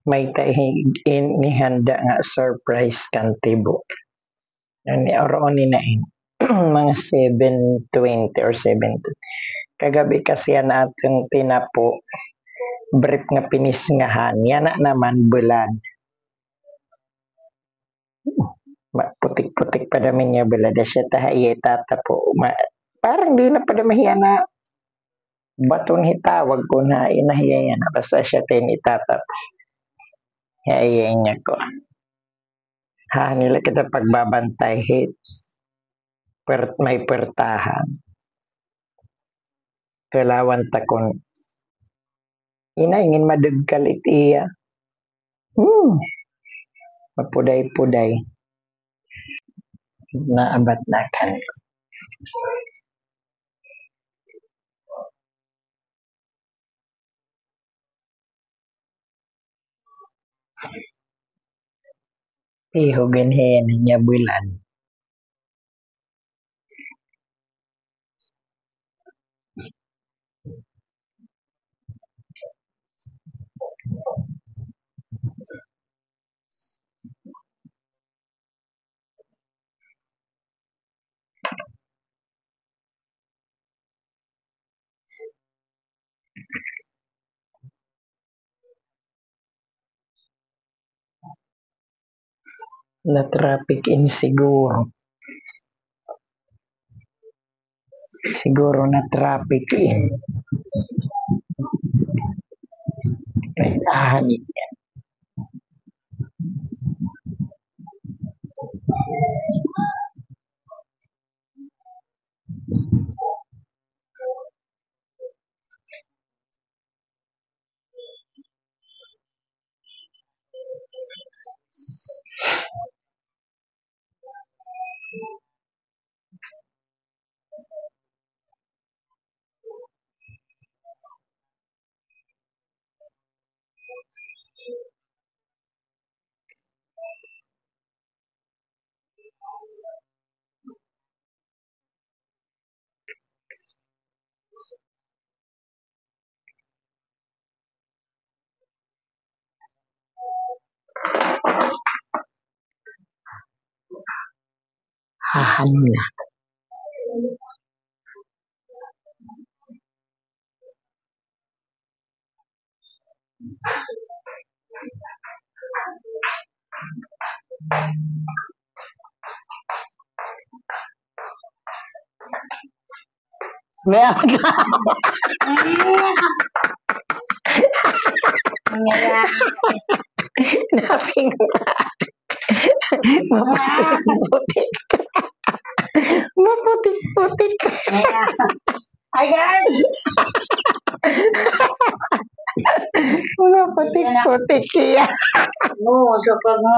may inihanda nga surprise kan tibo. Ang oroon ni na mga 7:20 or 7:20. Kagabi kasi yan atong tinapo brief nga pinisngahan. Yan na naman bulan. Putik-putik pa namin niya bulan. Siya tahayi tatapo. Parang di na pa mahiya na batong hitawag ko na inahiya yan. Basta siya tin itatap. Hiyayin niya ko. Nila kita pagbabantay hit. May pertahan. Kailawan takon. Inaingin madugkal itiya. Mapuday-puday. Naabat na kan. Ihugin niya bulan. Na traffic insiguro. Siguro na traffic in. Tahan yan. Hahanila. Meron ka. Nasing maputik-putik. Maputik-putik. Ayan. Maputik-putik siya. Oo, so pag mo.